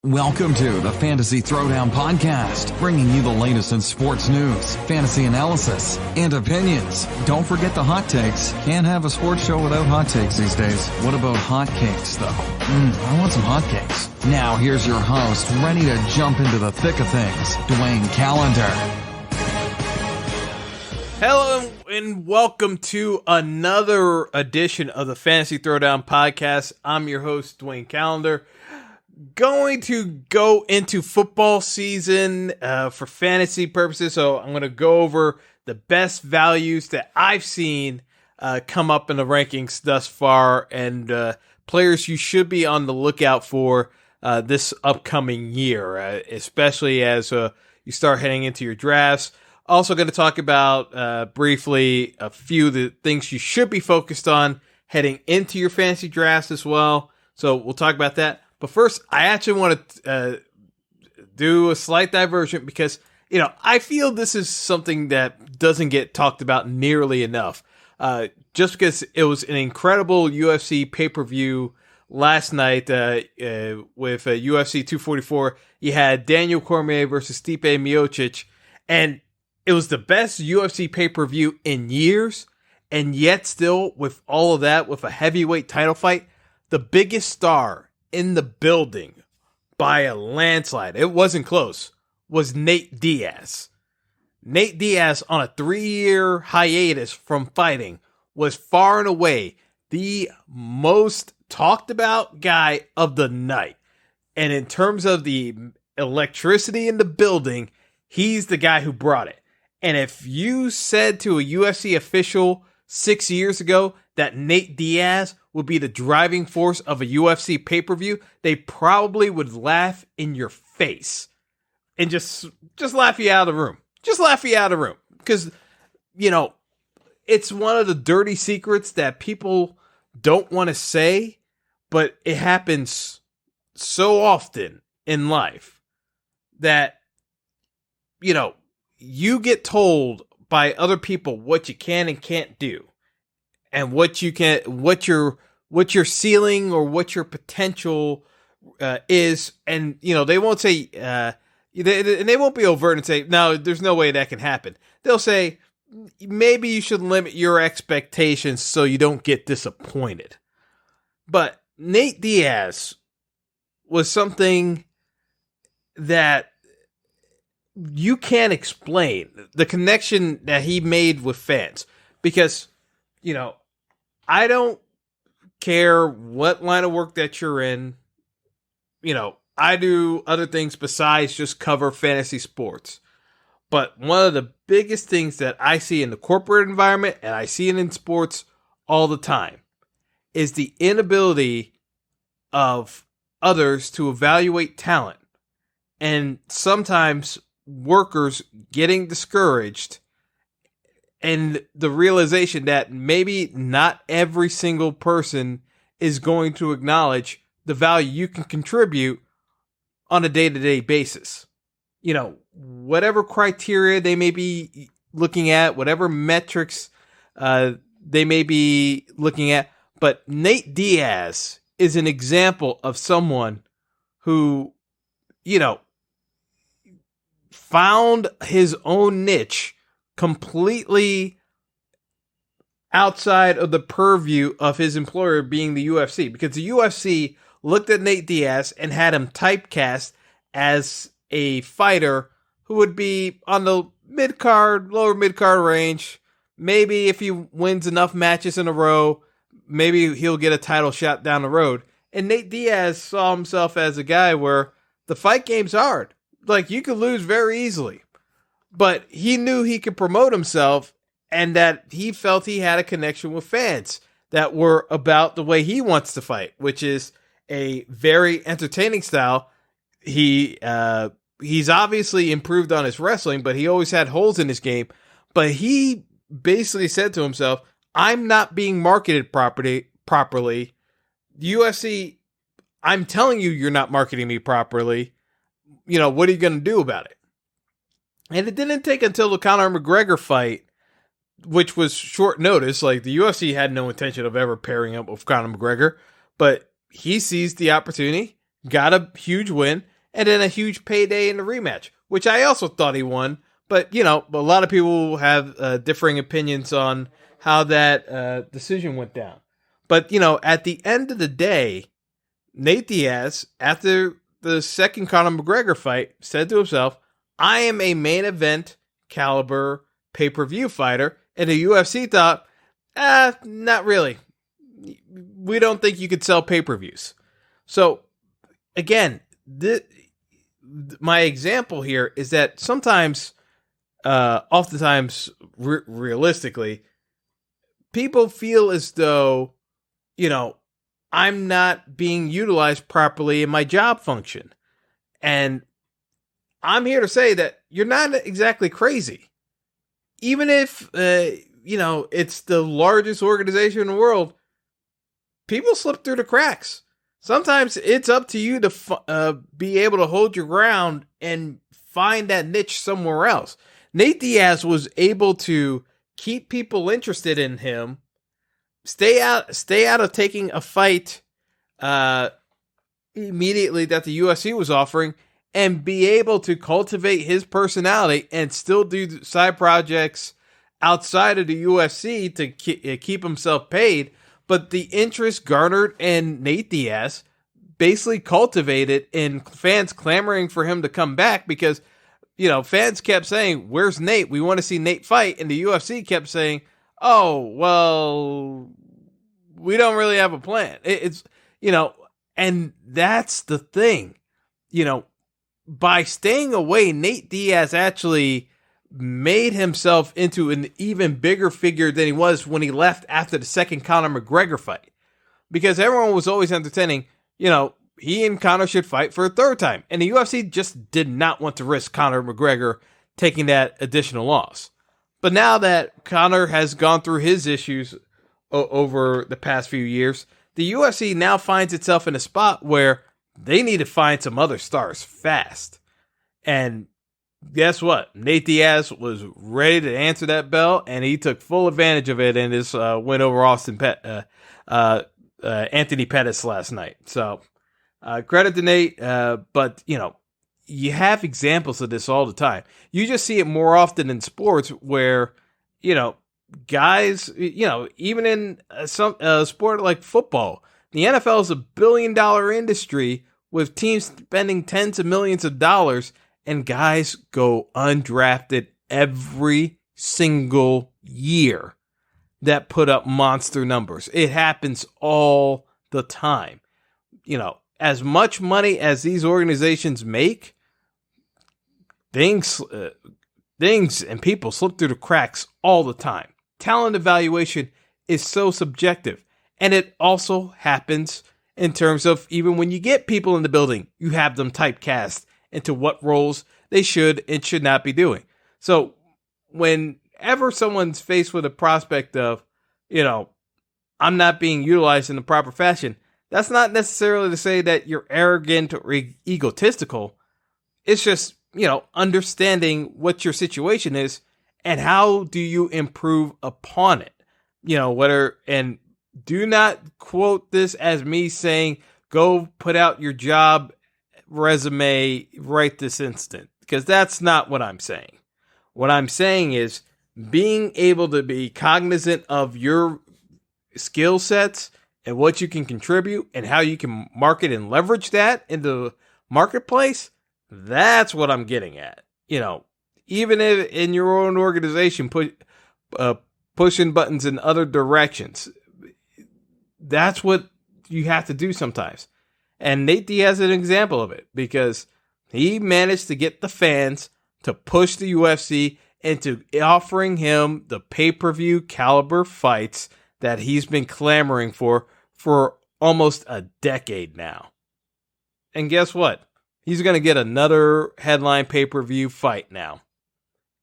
Welcome to the Fantasy Throwdown Podcast, bringing you the latest in sports news, fantasy analysis, and opinions. Don't forget the hot takes. Can't have a sports show without hot takes these days. What about hot cakes, though? I want some hot cakes. Now here's your host, ready to jump into the thick of things, Dwayne Callender. Hello and welcome to another edition of the Fantasy Throwdown Podcast. I'm your host, Dwayne Callender. Going to go into football season for fantasy purposes, so I'm going to go over the best values that I've seen come up in the rankings thus far, and players you should be on the lookout for this upcoming year, especially as you start heading into your drafts. Also going to talk about briefly a few of the things you should be focused on heading into your fantasy drafts as well, so we'll talk about that. But first, I actually want to do a slight diversion because, I feel this is something that doesn't get talked about nearly enough. Just because it was an incredible UFC pay-per-view last night with UFC 244. You had Daniel Cormier versus Stipe Miocic, and it was the best UFC pay-per-view in years. And yet still, with all of that, with a heavyweight title fight, the biggest star in the building by a landslide, it wasn't close, was Nate Diaz. Nate Diaz, on a 3-year hiatus from fighting, was far and away the most talked about guy of the night. And in terms of the electricity in the building, he's the guy who brought it. And if you said to a UFC official 6 years ago that Nate Diaz would be the driving force of a UFC pay-per-view, they probably would laugh in your face and just laugh you out of the room. Just laugh you out of the room. Because, it's one of the dirty secrets that people don't want to say, but it happens so often in life that, you get told by other people what you can and can't do, and what your ceiling or what your potential is, and they won't say they won't be overt and say no, there's no way that can happen. They'll say maybe you should limit your expectations so you don't get disappointed. But Nate Diaz was something that you can't explain, the connection that he made with fans, because I don't care what line of work that you're in. I do other things besides just cover fantasy sports. But one of the biggest things that I see in the corporate environment, and I see it in sports all the time, is the inability of others to evaluate talent. And sometimes workers getting discouraged, and the realization that maybe not every single person is going to acknowledge the value you can contribute on a day-to-day basis. Whatever criteria they may be looking at, whatever metrics they may be looking at. But Nate Diaz is an example of someone who, found his own niche completely outside of the purview of his employer being the UFC, because the UFC looked at Nate Diaz and had him typecast as a fighter who would be on the lower mid-card range. Maybe if he wins enough matches in a row, maybe he'll get a title shot down the road. And Nate Diaz saw himself as a guy where the fight game's hard. Like, you could lose very easily. But he knew he could promote himself, and that he felt he had a connection with fans that were about the way he wants to fight, which is a very entertaining style. He's obviously improved on his wrestling, but he always had holes in his game. But he basically said to himself, I'm not being marketed properly. The UFC, I'm telling you, you're not marketing me properly. What are you going to do about it? And it didn't take until the Conor McGregor fight, which was short notice. Like, the UFC had no intention of ever pairing up with Conor McGregor, but he seized the opportunity, got a huge win, and then a huge payday in the rematch, which I also thought he won. But, a lot of people have differing opinions on how that decision went down. But, at the end of the day, Nate Diaz, after the second Conor McGregor fight, said to himself, I am a main event caliber pay-per-view fighter. And the UFC thought, not really. We don't think you could sell pay-per-views. So, again, my example here is that sometimes, oftentimes, realistically, people feel as though, I'm not being utilized properly in my job function. And I'm here to say that you're not exactly crazy. Even if, it's the largest organization in the world, people slip through the cracks. Sometimes it's up to you to be able to hold your ground and find that niche somewhere else. Nate Diaz was able to keep people interested in him, stay out of taking a fight immediately that the UFC was offering, and be able to cultivate his personality and still do side projects outside of the UFC to keep himself paid. But the interest garnered in Nate Diaz basically cultivated in fans clamoring for him to come back because, fans kept saying, where's Nate? We want to see Nate fight. And the UFC kept saying, oh, well, we don't really have a plan. It's, and that's the thing, by staying away, Nate Diaz actually made himself into an even bigger figure than he was when he left after the second Conor McGregor fight. Because everyone was always entertaining, he and Conor should fight for a third time. And the UFC just did not want to risk Conor McGregor taking that additional loss. But now that Conor has gone through his issues over the past few years, the UFC now finds itself in a spot where they need to find some other stars fast. And guess what? Nate Diaz was ready to answer that bell, and he took full advantage of it in his win over Anthony Pettis last night. So credit to Nate, but you have examples of this all the time. You just see it more often in sports where guys, even in some sport like football, the NFL is $1 billion industry with teams spending tens of millions of dollars, and guys go undrafted every single year that put up monster numbers. It happens all the time. As much money as these organizations make, things and people slip through the cracks all the time. Talent evaluation is so subjective. And it also happens in terms of even when you get people in the building, you have them typecast into what roles they should and should not be doing. So whenever someone's faced with a prospect of, I'm not being utilized in the proper fashion, that's not necessarily to say that you're arrogant or egotistical. It's just, understanding what your situation is and how do you improve upon it. And do not quote this as me saying, go put out your job resume right this instant, because that's not what I'm saying. What I'm saying is being able to be cognizant of your skill sets and what you can contribute and how you can market and leverage that in the marketplace. That's what I'm getting at. Even if in your own organization, pushing buttons in other directions, that's what you have to do sometimes. And Nate Diaz is an example of it because he managed to get the fans to push the UFC into offering him the pay-per-view caliber fights that he's been clamoring for almost a decade now. And guess what? He's going to get another headline pay-per-view fight now.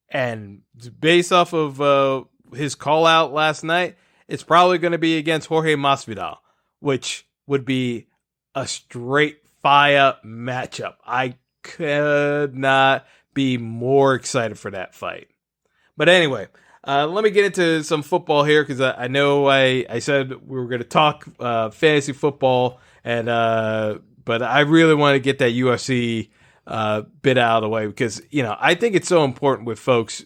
And based off of his call out last night, it's probably going to be against Jorge Masvidal, which would be a straight fire matchup. I could not be more excited for that fight. But anyway, let me get into some football here because I know I said we were going to talk fantasy football, and but I really want to get that UFC bit out of the way, because, I think it's so important with folks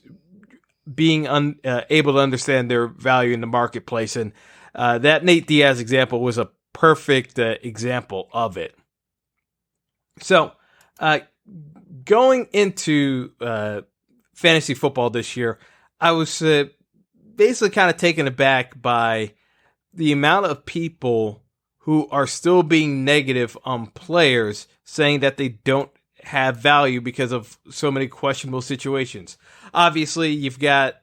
being able to understand their value in the marketplace. And that Nate Diaz example was a perfect example of it. So going into fantasy football this year, I was basically kind of taken aback by the amount of people who are still being negative on players, saying that they don't have value because of so many questionable situations. Obviously, you've got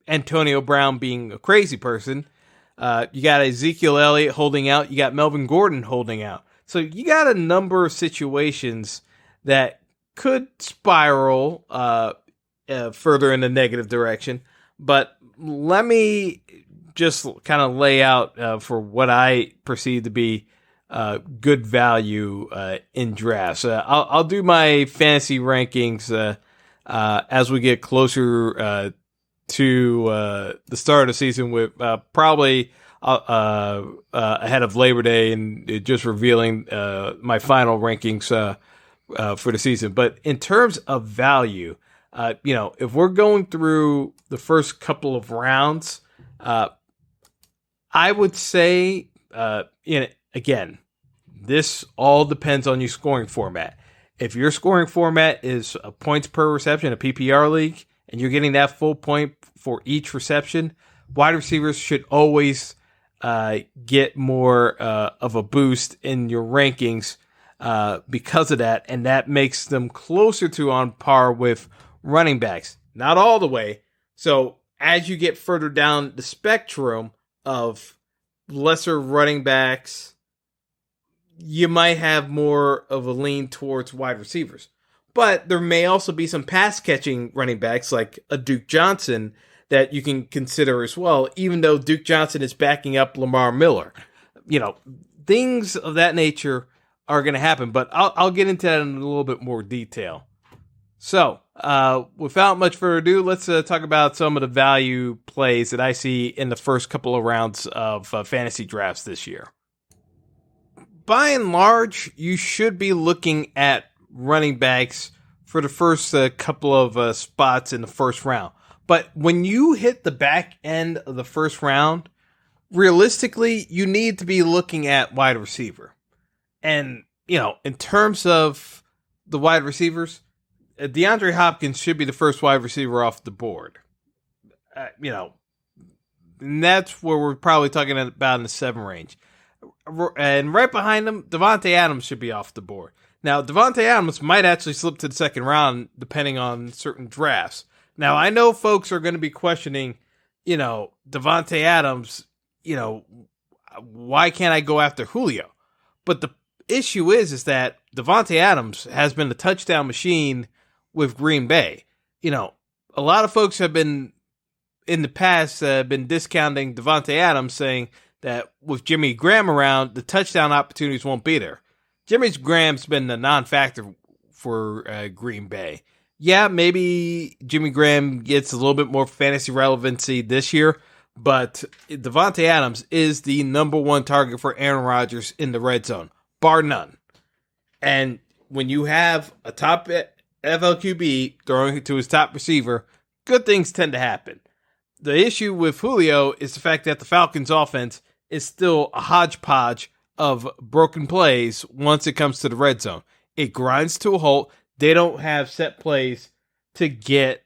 Antonio Brown being a crazy person. You got Ezekiel Elliott holding out. You got Melvin Gordon holding out. So you got a number of situations that could spiral further in the negative direction. But let me just kind of lay out for what I perceive to be good value in drafts. I'll do my fantasy rankings as we get closer to the start of the season, with probably ahead of Labor Day, and just revealing my final rankings for the season. But in terms of value, if we're going through the first couple of rounds, I would say, again, this all depends on your scoring format. If your scoring format is points per reception, a PPR league, and you're getting that full point for each reception, wide receivers should always get more of a boost in your rankings because of that, and that makes them closer to on par with running backs. Not all the way. So as you get further down the spectrum of lesser running backs, you might have more of a lean towards wide receivers. But there may also be some pass-catching running backs like a Duke Johnson that you can consider as well, even though Duke Johnson is backing up Lamar Miller. Things of that nature are going to happen, but I'll get into that in a little bit more detail. So, without much further ado, let's talk about some of the value plays that I see in the first couple of rounds of fantasy drafts this year. By and large, you should be looking at running backs for the first couple of spots in the first round. But when you hit the back end of the first round, realistically, you need to be looking at wide receiver. And, in terms of the wide receivers, DeAndre Hopkins should be the first wide receiver off the board. And that's where we're probably talking about in the 7 range. And right behind him, Devontae Adams should be off the board. Now, Devontae Adams might actually slip to the second round depending on certain drafts. Now, I know folks are going to be questioning, Devontae Adams, why can't I go after Julio? But the issue is that Devontae Adams has been a touchdown machine with Green Bay. A lot of folks have been, in the past, been discounting Devontae Adams, saying that with Jimmy Graham around, the touchdown opportunities won't be there. Jimmy Graham's been a non-factor for Green Bay. Yeah, maybe Jimmy Graham gets a little bit more fantasy relevancy this year, but Devontae Adams is the number one target for Aaron Rodgers in the red zone, bar none. And when you have a top FLQB throwing it to his top receiver, good things tend to happen. The issue with Julio is the fact that the Falcons' offense is still a hodgepodge of broken plays once it comes to the red zone. It grinds to a halt. They don't have set plays to get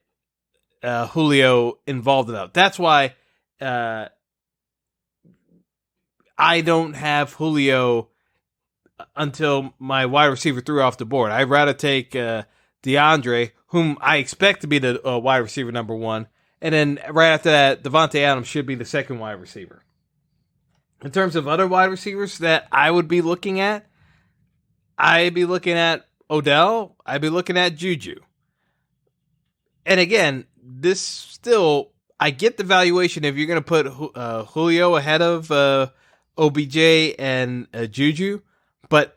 Julio involved in that. That's why I don't have Julio until my wide receiver 3 off the board. I'd rather take DeAndre, whom I expect to be the wide receiver number 1. And then right after that, Devontae Adams should be the second wide receiver. In terms of other wide receivers that I would be looking at, I'd be looking at Odell. I'd be looking at Juju. And again, this still, I get the valuation if you're going to put Julio ahead of OBJ and Juju, but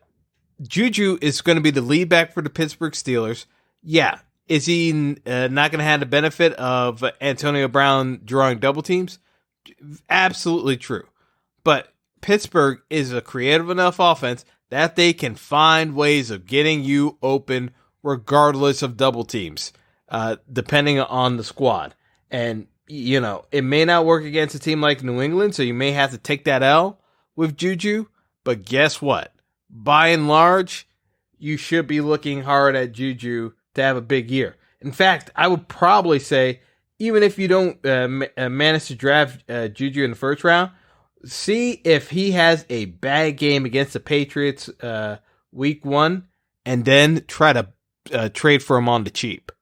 Juju is going to be the lead back for the Pittsburgh Steelers. Yeah. Is he not going to have the benefit of Antonio Brown drawing double teams? Absolutely true. But Pittsburgh is a creative enough offense that they can find ways of getting you open regardless of double teams, depending on the squad. And, it may not work against a team like New England, so you may have to take that L with Juju. But guess what? By and large, you should be looking hard at Juju to have a big year. In fact, I would probably say, even if you don't manage to draft Juju in the first round, see if he has a bad game against the Patriots week 1, and then try to trade for him on the cheap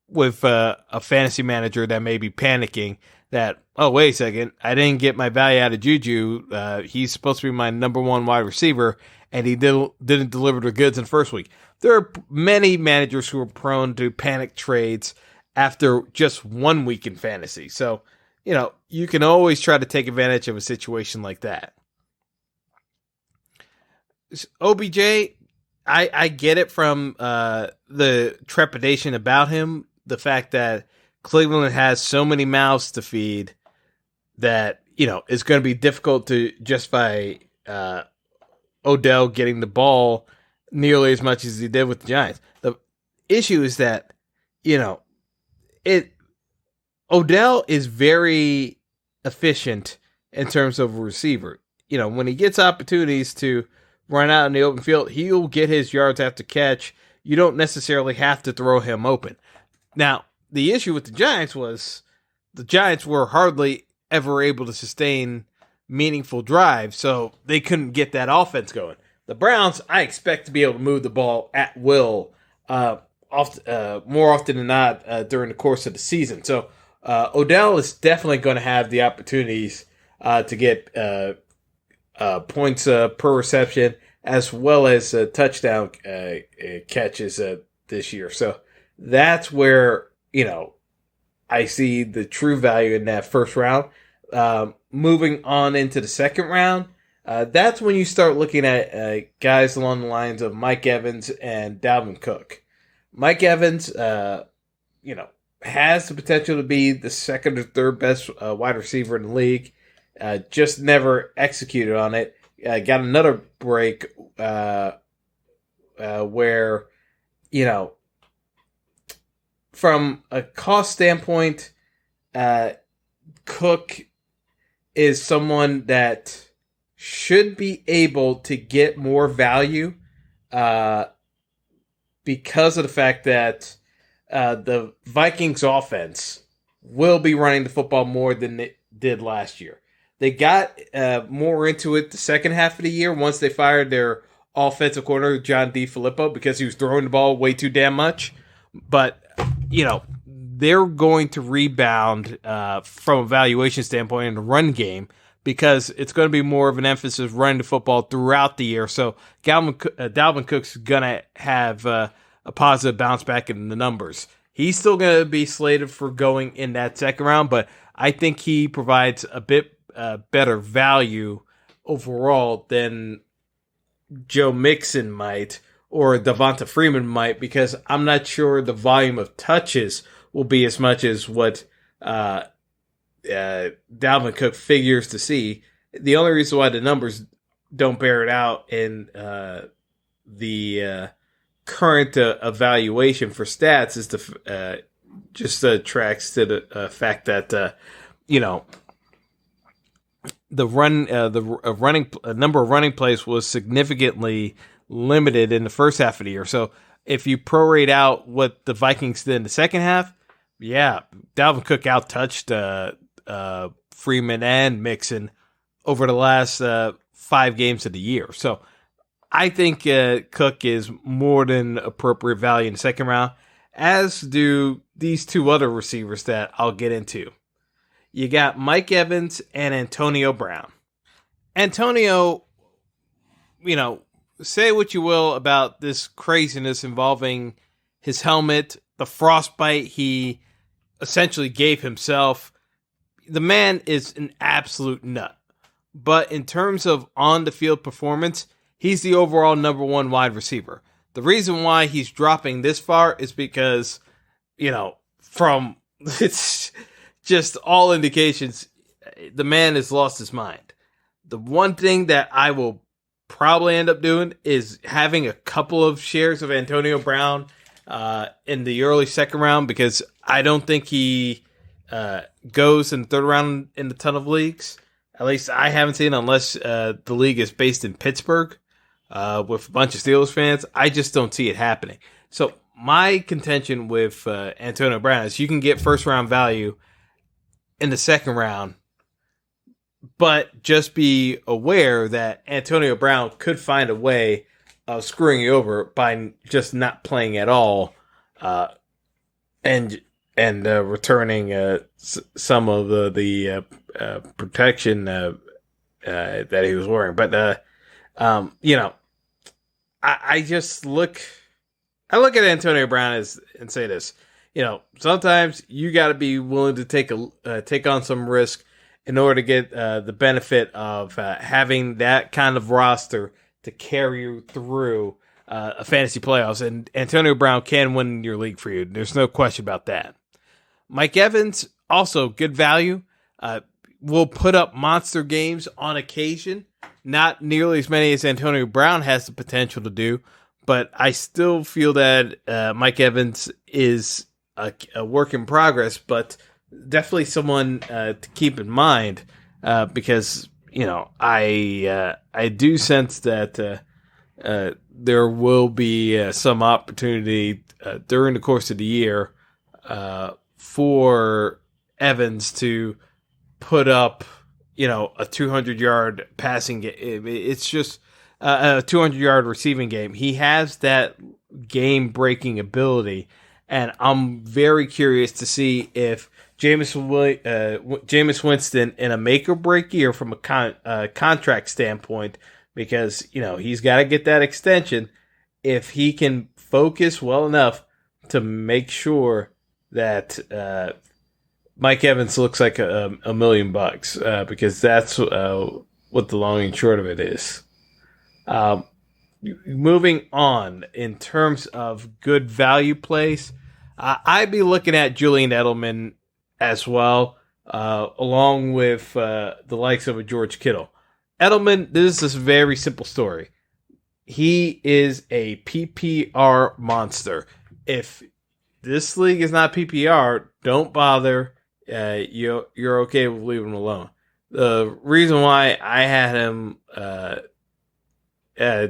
with a fantasy manager that may be panicking that, oh, wait a second, I didn't get my value out of Juju. He's supposed to be my number 1 wide receiver, and he didn't deliver the goods in the first week. There are many managers who are prone to panic trades after just 1 week in fantasy. So, you can always try to take advantage of a situation like that. OBJ, I get it from the trepidation about him, the fact that Cleveland has so many mouths to feed that, it's going to be difficult to justify Odell getting the ball nearly as much as he did with the Giants. The issue is that, Odell is very efficient in terms of a receiver. When he gets opportunities to run out in the open field, he'll get his yards after catch. You don't necessarily have to throw him open. Now, the issue with the Giants was the Giants were hardly ever able to sustain meaningful drives, so they couldn't get that offense going. The Browns, I expect to be able to move the ball at will more often than not during the course of the season. So Odell is definitely going to have the opportunities to get points per reception as well as touchdown catches this year. So that's where, I see the true value in that first round. Moving on into the second round, that's when you start looking at guys along the lines of Mike Evans and Dalvin Cook. Mike Evans, has the potential to be the second or third best wide receiver in the league. Just never executed on it. Got another break where, from a cost standpoint, Cook is someone that should be able to get more value because of the fact that the Vikings offense will be running the football more than it did last year. They got more into it the second half of the year once they fired their offensive coordinator, John DeFilippo, because he was throwing the ball way too damn much. But, they're going to rebound from a valuation standpoint in the run game because it's going to be more of an emphasis running the football throughout the year. So Dalvin Cook's going to have a positive bounce back in the numbers. He's still going to be slated for going in that second round, but I think he provides a bit better value overall than Joe Mixon might or Devonta Freeman might, because I'm not sure the volume of touches will be as much as what Dalvin Cook figures to see. The only reason why the numbers don't bear it out in the current evaluation for stats is just tracks to the fact that the number of running plays was significantly limited in the first half of the year. So if you prorate out what the Vikings did in the second half, Dalvin Cook outtouched Freeman and Mixon over the last 5 games of the year. So I think Cook is more than appropriate value in the second round, as do these 2 other receivers that I'll get into. You got Mike Evans and Antonio Brown. Antonio, say what you will about this craziness involving his helmet, the frostbite he essentially gave himself. The man is an absolute nut. But in terms of on-the-field performance, he's the overall number 1 wide receiver. The reason why he's dropping this far is because, from it's just all indications, the man has lost his mind. The one thing that I will probably end up doing is having a couple of shares of Antonio Brown in the early second round because I don't think he goes in the third round in a ton of leagues. At least I haven't seen unless the league is based in Pittsburgh with a bunch of Steelers fans. I just don't see it happening. So my contention with Antonio Brown is you can get first round value in the second round, but just be aware that Antonio Brown could find a way of screwing you over by just not playing at all, and returning some of the protection that he was wearing. But I just look at Antonio Brown and say this. Sometimes you got to be willing to take on some risk in order to get the benefit of having that kind of roster to carry you through a fantasy playoffs. And Antonio Brown can win your league for you. There's no question about that. Mike Evans, also good value. Will put up monster games on occasion. Not nearly as many as Antonio Brown has the potential to do. But I still feel that Mike Evans is a work in progress, but definitely someone to keep in mind because I do sense that there will be some opportunity during the course of the year for Evans to put up a 200-yard passing game. It's just a 200-yard receiving game. He has that game-breaking ability, and I'm very curious to see if Jameis Winston in a make-or-break year from a contract standpoint, because he's got to get that extension. If he can focus well enough to make sure that Mike Evans looks like $1 million, because that's what the long and short of it is. Moving on, in terms of good value plays, I'd be looking at Julian Edelman as well, along with the likes of a George Kittle. Edelman, this is a very simple story. He is a PPR monster. If this league is not PPR, don't bother. You're okay with leaving him alone. The reason why I had him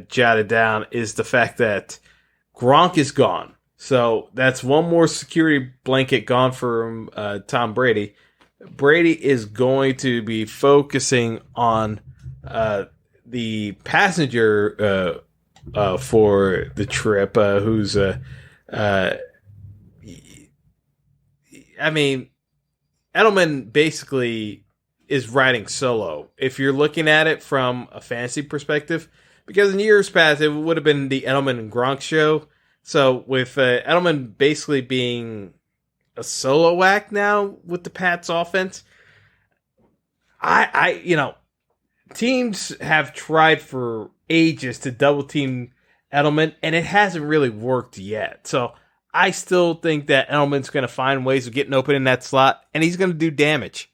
jotted down is the fact that Gronk is gone. So that's one more security blanket gone from Tom Brady. Brady is going to be focusing on the passenger for the trip, who's Edelman basically is riding solo. If you're looking at it from a fantasy perspective, because in years past it would have been the Edelman and Gronk show. So with Edelman basically being a solo act now with the Pats offense, teams have tried for ages to double team Edelman, and it hasn't really worked yet. So I still think that Edelman's going to find ways of getting open in that slot, and he's going to do damage.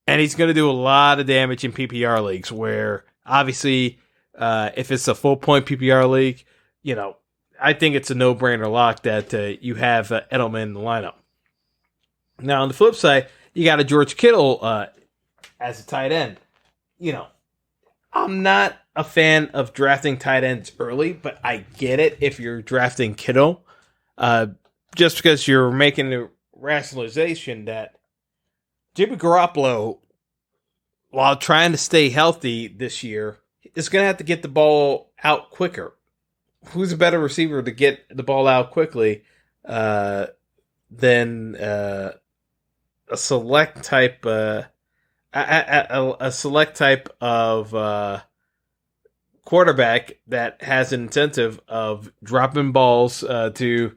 And he's going to do a lot of damage in PPR leagues where, obviously, if it's a full-point PPR league, I think it's a no-brainer lock that you have Edelman in the lineup. Now, on the flip side, you got a George Kittle as a tight end. I'm not a fan of drafting tight ends early, but I get it if you're drafting Kittle. Just because you're making a rationalization that Jimmy Garoppolo, while trying to stay healthy this year, is going to have to get the ball out quicker. Who's a better receiver to get the ball out quickly than a select type of quarterback that has an incentive of dropping balls to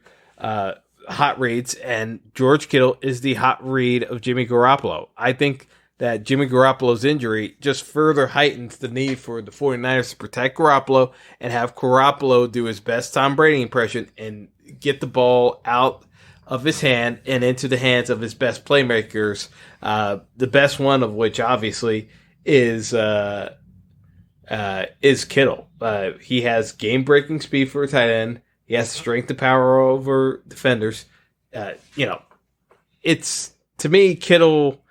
hot reads, and George Kittle is the hot read of Jimmy Garoppolo. I think that Jimmy Garoppolo's injury just further heightens the need for the 49ers to protect Garoppolo and have Garoppolo do his best Tom Brady impression and get the ball out of his hand and into the hands of his best playmakers, the best one of which obviously is Kittle. He has game-breaking speed for a tight end. He has strength and power over defenders. It's to me Kittle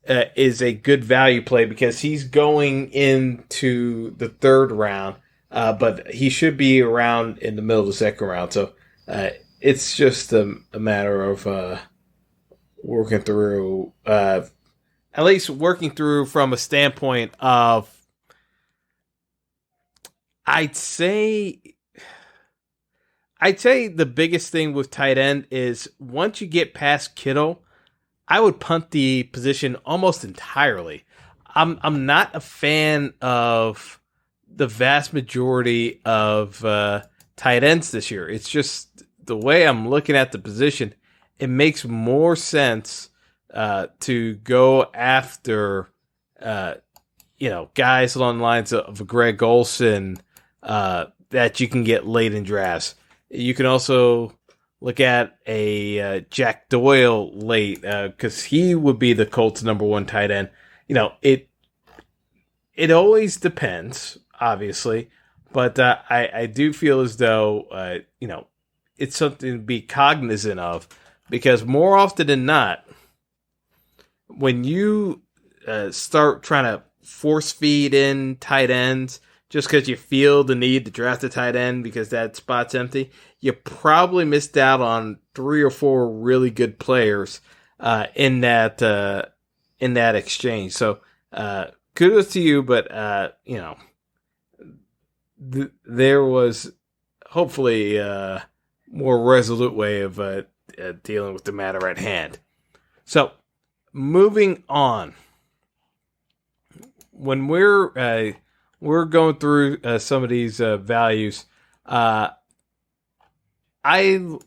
is a good value play because he's going into the third round, but he should be around in the middle of the second round. So it's just a matter of working through, at least working through from a standpoint of, I'd say the biggest thing with tight end is once you get past Kittle, I would punt the position almost entirely. I'm not a fan of the vast majority of tight ends this year. It's just the way I'm looking at the position. It makes more sense to go after guys along the lines of Greg Olsen that you can get late in drafts. You can also look at a Jack Doyle late because he would be the Colts' number one tight end. It always depends, obviously, but I do feel as though it's something to be cognizant of because more often than not, when you start trying to force feed in tight ends just because you feel the need to draft a tight end because that spot's empty, you probably missed out on 3 or 4 really good players in that exchange. So kudos to you, but there was hopefully a more resolute way of dealing with the matter at hand. So moving on, when we're going through some of these values, I kind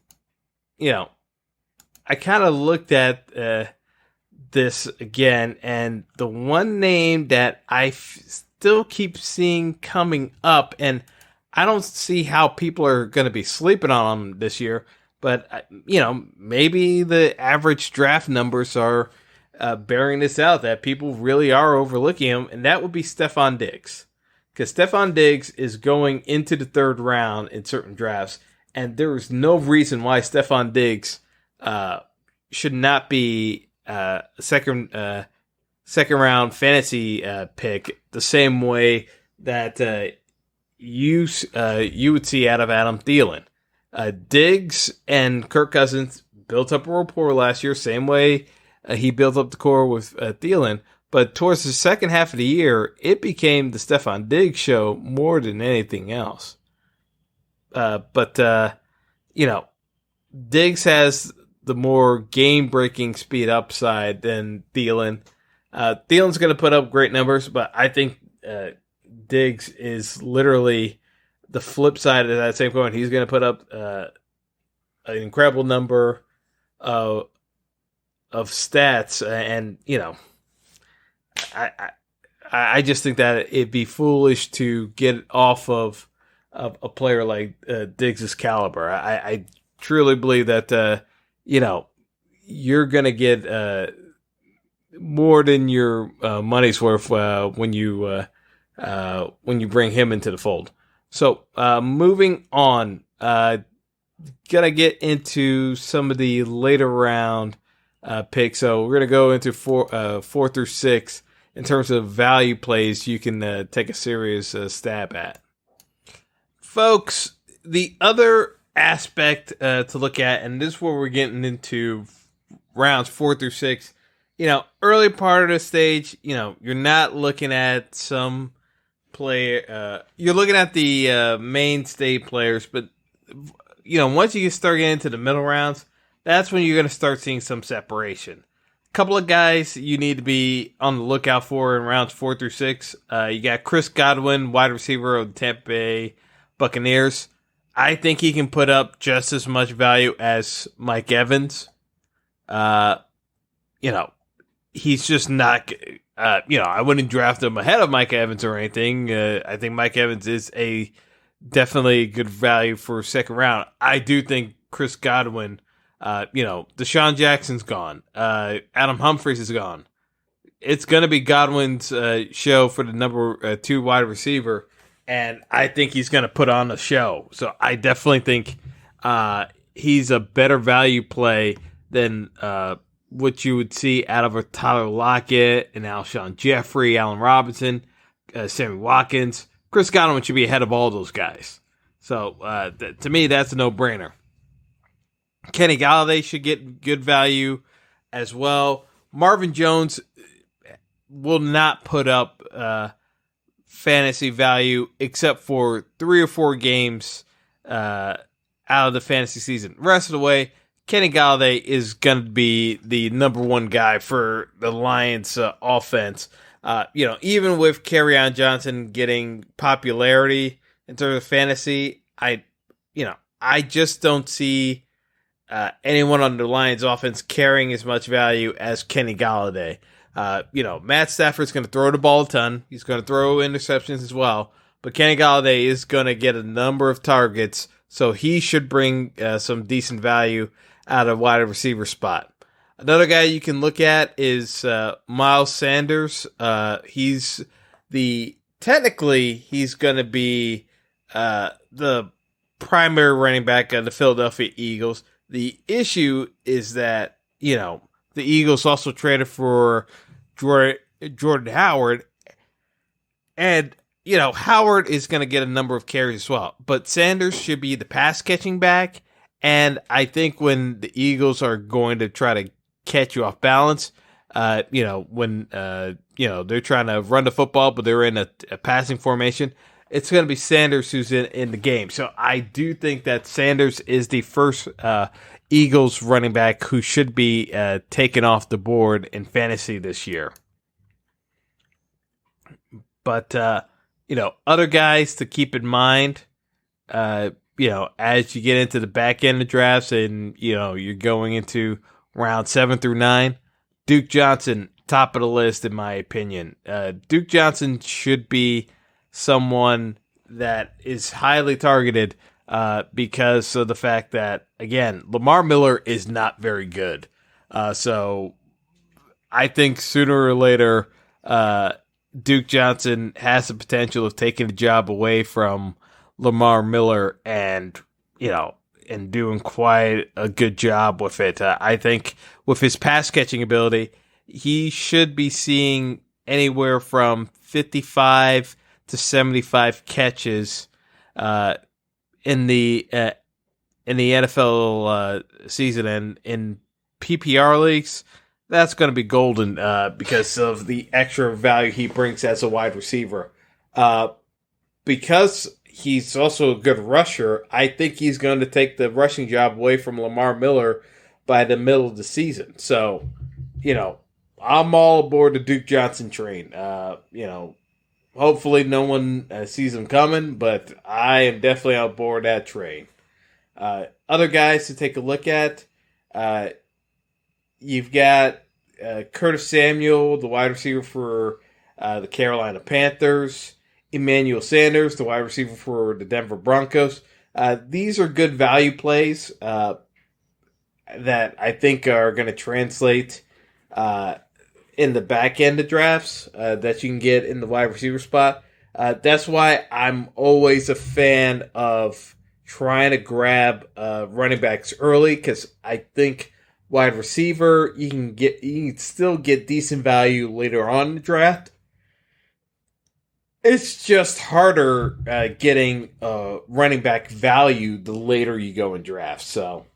of looked at this again, and the one name that I still keep seeing coming up, and I don't see how people are going to be sleeping on him this year, but maybe the average draft numbers are bearing this out, that people really are overlooking him, and that would be Stephon Diggs. Because Stephon Diggs is going into the third round in certain drafts, and there is no reason why Stephon Diggs should not be a second round fantasy pick the same way that you would see out of Adam Thielen. Diggs and Kirk Cousins built up a rapport last year, same way he built up the core with Thielen. But towards the second half of the year, it became the Stephon Diggs show more than anything else. Diggs has the more game-breaking speed upside than Thielen. Thielen's going to put up great numbers, but I think Diggs is literally the flip side of that same coin. He's going to put up an incredible number of stats, and I just think that it'd be foolish to get off of a player like Diggs' caliber. I truly believe that you're going to get more than your money's worth when you bring him into the fold. So moving on, gonna get into some of the later round picks. So we're gonna go into 4 through 6 in terms of value plays you can take a serious stab at. Folks, the other aspect to look at, and this is where we're getting into rounds 4 through 6. Early part of the stage, you're not looking at some player. You're looking at the mainstay players, but once you start getting into the middle rounds, that's when you're going to start seeing some separation. A couple of guys you need to be on the lookout for in rounds 4 through 6. You got Chris Godwin, wide receiver of the Tampa Bay Buccaneers. I think he can put up just as much value as Mike Evans. He's just not. I wouldn't draft him ahead of Mike Evans or anything. I think Mike Evans is a definitely good value for second round. I do think Chris Godwin. Deshaun Jackson's gone. Adam Humphries is gone. It's going to be Godwin's show for the number 2 wide receiver, and I think he's going to put on a show. So I definitely think he's a better value play than what you would see out of a Tyler Lockett and Alshon Jeffrey, Allen Robinson, Sammy Watkins. Chris Godwin should be ahead of all those guys. So to me, that's a no-brainer. Kenny Galladay should get good value as well. Marvin Jones will not put up fantasy value except for 3 or 4 games out of the fantasy season. The rest of the way, Kenny Galladay is going to be the number one guy for the Lions offense. Even with Kerryon Johnson getting popularity in terms of fantasy, I just don't see anyone on the Lions offense carrying as much value as Kenny Galladay. Matt Stafford's going to throw the ball a ton. He's going to throw interceptions as well. But Kenny Galladay is going to get a number of targets, so he should bring some decent value out of wide receiver spot. Another guy you can look at is Miles Sanders. He's going to be the primary running back of the Philadelphia Eagles. The issue is that, the Eagles also traded for Jordan Howard, and, Howard is going to get a number of carries as well. But Sanders should be the pass-catching back, and I think when the Eagles are going to try to catch you off balance, when they're trying to run the football, but they're in a passing formation, it's going to be Sanders who's in the game. So I do think that Sanders is the first Eagles running back who should be taken off the board in fantasy this year. But, other guys to keep in mind, as you get into the back end of drafts and, you're going into round 7 through 9, Duke Johnson, top of the list in my opinion. Duke Johnson should be someone that is highly targeted because of the fact that, again, Lamar Miller is not very good. So I think sooner or later, Duke Johnson has the potential of taking the job away from Lamar Miller and doing quite a good job with it. I think with his pass catching ability, he should be seeing anywhere from 55 to 75 catches in the NFL season, and in PPR leagues, that's going to be golden because of the extra value he brings as a wide receiver. Because he's also a good rusher, I think he's going to take the rushing job away from Lamar Miller by the middle of the season. So, I'm all aboard the Duke Johnson train. Hopefully no one sees him coming, but I am definitely on board that train. Other guys to take a look at, you've got Curtis Samuel, the wide receiver for the Carolina Panthers, Emmanuel Sanders, the wide receiver for the Denver Broncos. These are good value plays that I think are going to translate in the back end of drafts that you can get in the wide receiver spot. That's why I'm always a fan of trying to grab running backs early, because I think wide receiver you can still get decent value later on in the draft. It's just harder getting running back value the later you go in drafts. So,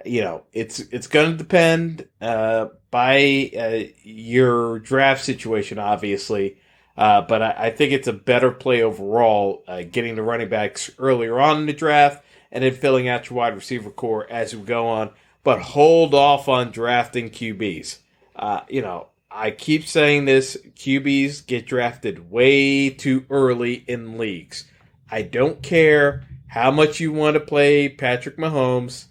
it's going to depend by your draft situation, obviously. But I think it's a better play overall, getting the running backs earlier on in the draft and then filling out your wide receiver core as we go on. But hold off on drafting QBs. I keep saying this, QBs get drafted way too early in leagues. I don't care how much you want to play Patrick Mahomes.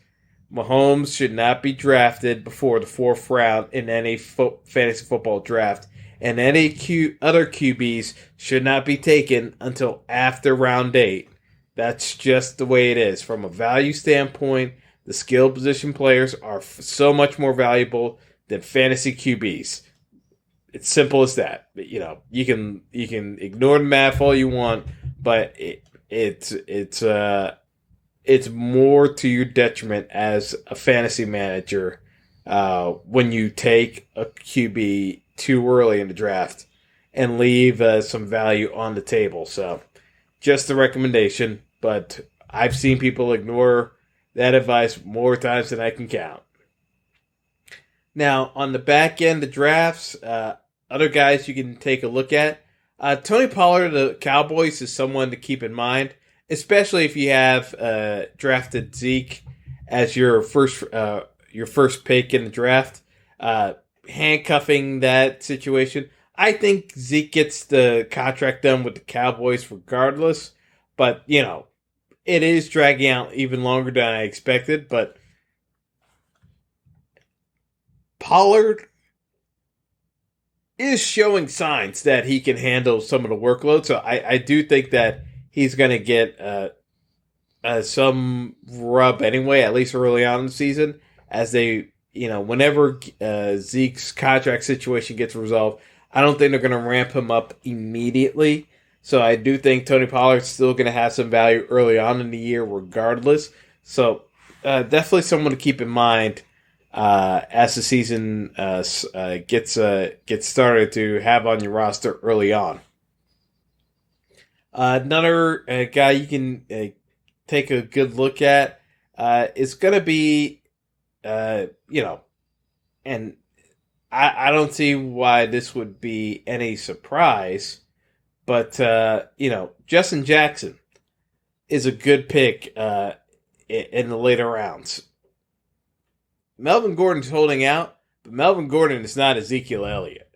Mahomes should not be drafted before the 4th round in any fantasy football draft. And any other QBs should not be taken until after round 8. That's just the way it is. From a value standpoint, the skill position players are so much more valuable than fantasy QBs. It's simple as that. You can ignore the math all you want, but it's it's more to your detriment as a fantasy manager when you take a QB too early in the draft and leave some value on the table. So just a recommendation, but I've seen people ignore that advice more times than I can count. Now, on the back end, the drafts, other guys you can take a look at. Tony Pollard of the Cowboys is someone to keep in mind, especially if you have drafted Zeke as your first pick in the draft. Handcuffing that situation. I think Zeke gets the contract done with the Cowboys regardless, but, it is dragging out even longer than I expected, but Pollard is showing signs that he can handle some of the workload, so I do think that he's going to get some rub anyway, at least early on in the season, as they, whenever Zeke's contract situation gets resolved, I don't think they're going to ramp him up immediately. So I do think Tony Pollard's still going to have some value early on in the year regardless. So definitely someone to keep in mind as the season gets started to have on your roster early on. Another guy you can take a good look at is going to be, and I don't see why this would be any surprise, but, Justin Jackson is a good pick in the later rounds. Melvin Gordon's holding out, but Melvin Gordon is not Ezekiel Elliott.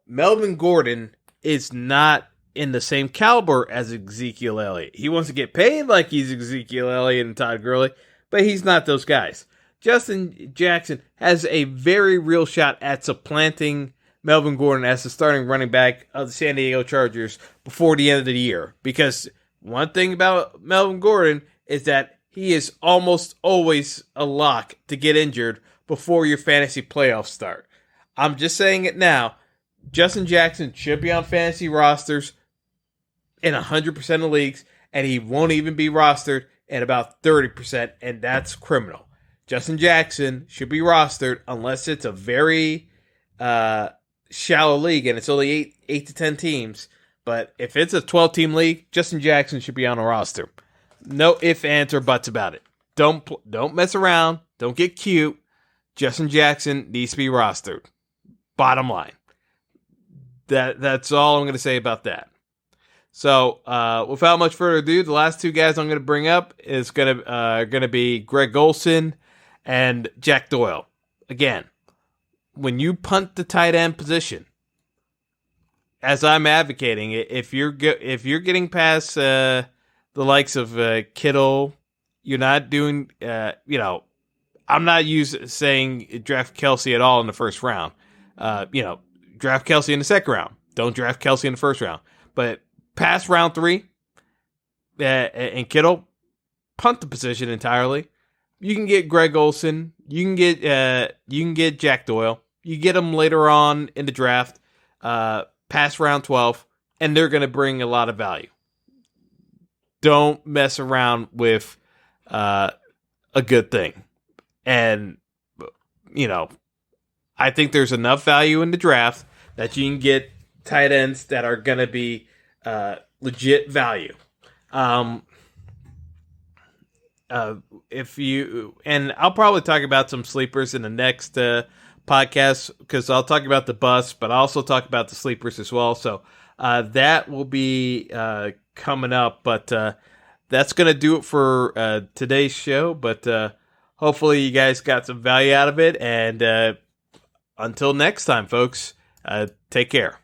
Melvin Gordon is not in the same caliber as Ezekiel Elliott. He wants to get paid like he's Ezekiel Elliott and Todd Gurley, but he's not those guys. Justin Jackson has a very real shot at supplanting Melvin Gordon as the starting running back of the San Diego Chargers before the end of the year. Because one thing about Melvin Gordon is that he is almost always a lock to get injured before your fantasy playoffs start. I'm just saying it now. Justin Jackson should be on fantasy rosters in 100% of leagues, and he won't even be rostered in about 30%, and that's criminal. Justin Jackson should be rostered unless it's a very shallow league and it's only 8 to 10 teams. But if it's a 12-team league, Justin Jackson should be on a roster. No ifs, ands, or buts about it. Don't mess around. Don't get cute. Justin Jackson needs to be rostered. Bottom line. That's all I'm going to say about that. So, without much further ado, the last two guys I'm going to bring up is going to be Greg Olsen and Jack Doyle. Again, when you punt the tight end position, as I'm advocating, if you're getting past the likes of Kittle, you're not doing, I'm not saying draft Kelsey at all in the first round. Draft Kelsey in the second round. Don't draft Kelsey in the first round. But past round 3, and Kittle, punt the position entirely. You can get Greg Olsen. You can get Jack Doyle. You get them later on in the draft, past round 12, and they're going to bring a lot of value. Don't mess around with a good thing. And, I think there's enough value in the draft that you can get tight ends that are going to be legit value. And I'll probably talk about some sleepers in the next podcast, because I'll talk about the bust, but I'll also talk about the sleepers as well. So that will be coming up, but that's going to do it for today's show. But hopefully you guys got some value out of it. And until next time, folks, take care.